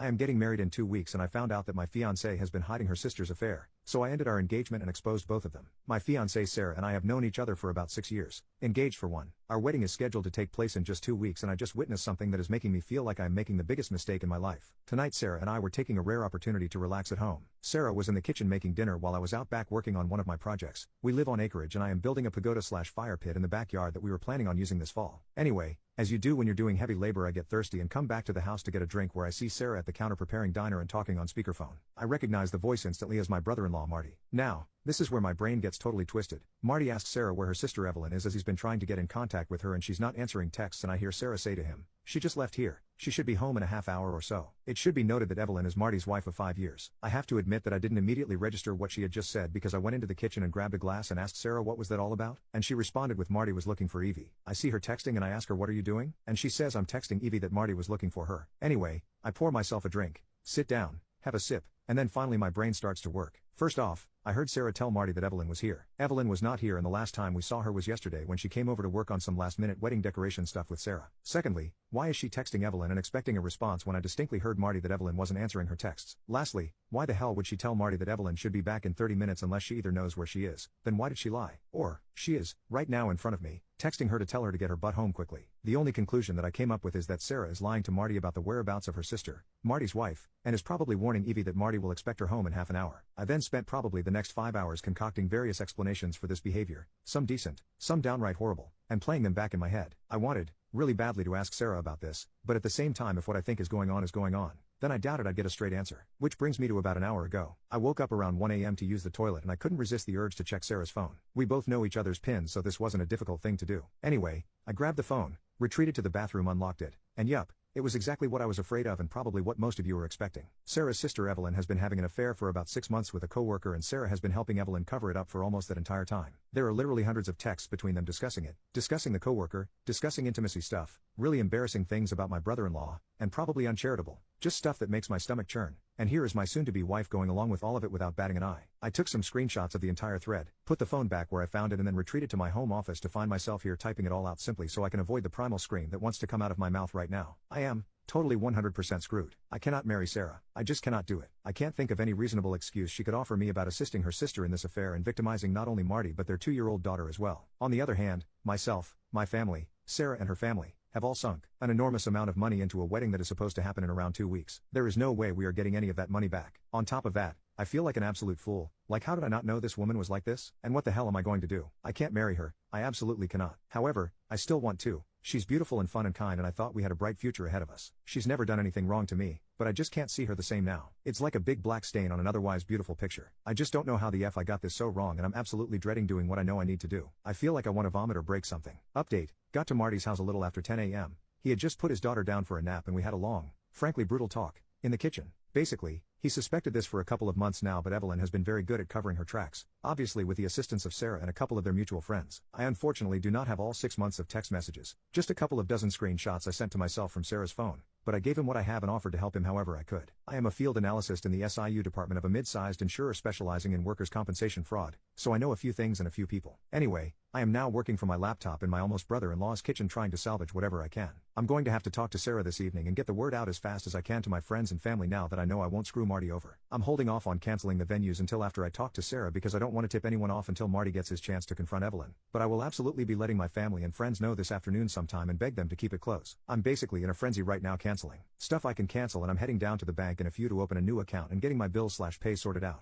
I am getting married in 2 weeks and I found out that my fiance has been hiding her sister's affair, so I ended our engagement and exposed both of them. My fiancée Sarah and I have known each other for about 6 years, engaged for one. Our wedding is scheduled to take place in just 2 weeks and I just witnessed something that is making me feel like I am making the biggest mistake in my life. Tonight Sarah and I were taking a rare opportunity to relax at home. Sarah was in the kitchen making dinner while I was out back working on one of my projects. We live on acreage and I am building a pagoda/fire pit in the backyard that we were planning on using this fall. Anyway, as you do when you're doing heavy labor, I get thirsty and come back to the house to get a drink where I see Sarah at the counter preparing dinner and talking on speakerphone. I recognize the voice instantly as my brother-in-law Marty. Now, this is where my brain gets totally twisted. Marty asks Sarah where her sister Evelyn is as he's been trying to get in contact with her and she's not answering texts, and I hear Sarah say to him, "She just left here. She should be home in a half hour or so." It should be noted that Evelyn is Marty's wife of 5 years. I have to admit that I didn't immediately register what she had just said because I went into the kitchen and grabbed a glass and asked Sarah what was that all about, and she responded with Marty was looking for Evie. I see her texting and I ask her what are you doing, and she says I'm texting Evie that Marty was looking for her. Anyway, I pour myself a drink, sit down, have a sip, and then finally my brain starts to work. First off, I heard Sarah tell Marty that Evelyn was here. Evelyn was not here and the last time we saw her was yesterday when she came over to work on some last-minute wedding decoration stuff with Sarah. Secondly, why is she texting Evelyn and expecting a response when I distinctly heard Marty that Evelyn wasn't answering her texts? Lastly, why the hell would she tell Marty that Evelyn should be back in 30 minutes unless she either knows where she is, then why did she lie? Or, she is, right now in front of me, texting her to tell her to get her butt home quickly. The only conclusion that I came up with is that Sarah is lying to Marty about the whereabouts of her sister, Marty's wife, and is probably warning Evie that Marty will expect her home in half an hour. I then spent probably the next 5 hours concocting various explanations for this behavior, some decent, some downright horrible, and playing them back in my head. I wanted, really badly, to ask Sarah about this, but at the same time if what I think is going on, then I doubted I'd get a straight answer. Which brings me to about an hour ago. I woke up around 1 a.m. to use the toilet and I couldn't resist the urge to check Sarah's phone. We both know each other's pins, so this wasn't a difficult thing to do. Anyway, I grabbed the phone, retreated to the bathroom, unlocked it, and yup, it was exactly what I was afraid of and probably what most of you were expecting. Sarah's sister Evelyn has been having an affair for about 6 months with a coworker and Sarah has been helping Evelyn cover it up for almost that entire time. There are literally hundreds of texts between them discussing it, discussing the coworker, discussing intimacy stuff, really embarrassing things about my brother-in-law, and probably uncharitable, just stuff that makes my stomach churn. And here is my soon-to-be wife going along with all of it without batting an eye. I took some screenshots of the entire thread, put the phone back where I found it and then retreated to my home office to find myself here typing it all out simply so I can avoid the primal scream that wants to come out of my mouth right now. I am totally 100% screwed. I cannot marry Sarah. I just cannot do it. I can't think of any reasonable excuse she could offer me about assisting her sister in this affair and victimizing not only Marty but their 2-year-old daughter as well. On the other hand, myself, my family, Sarah and her family, have all sunk an enormous amount of money into a wedding that is supposed to happen in around 2 weeks. There is no way we are getting any of that money back. On top of that, I feel like an absolute fool. Like, how did I not know this woman was like this? And what the hell am I going to do? I can't marry her. I absolutely cannot. However, I still want to. She's beautiful and fun and kind and I thought we had a bright future ahead of us. She's never done anything wrong to me, but I just can't see her the same now. It's like a big black stain on an otherwise beautiful picture. I just don't know how the F I got this so wrong and I'm absolutely dreading doing what I know I need to do. I feel like I want to vomit or break something. Update, got to Marty's house a little after 10 a.m. He had just put his daughter down for a nap and we had a long, frankly brutal talk, in the kitchen. Basically, he suspected this for a couple of months now, but Evelyn has been very good at covering her tracks, obviously with the assistance of Sarah and a couple of their mutual friends. I unfortunately do not have all 6 months of text messages, just a couple of dozen screenshots I sent to myself from Sarah's phone, but I gave him what I have and offered to help him however I could. I am a field analyst in the SIU department of a mid-sized insurer specializing in workers' compensation fraud, so I know a few things and a few people. Anyway, I am now working from my laptop in my almost brother-in-law's kitchen trying to salvage whatever I can. I'm going to have to talk to Sarah this evening and get the word out as fast as I can to my friends and family now that I know I won't screw Marty over. I'm holding off on canceling the venues until after I talk to Sarah because I don't want to tip anyone off until Marty gets his chance to confront Evelyn, but I will absolutely be letting my family and friends know this afternoon sometime and beg them to keep it close. I'm basically in a frenzy right now canceling stuff I can cancel and I'm heading down to the bank in a few to open a new account and getting my bills/pay sorted out.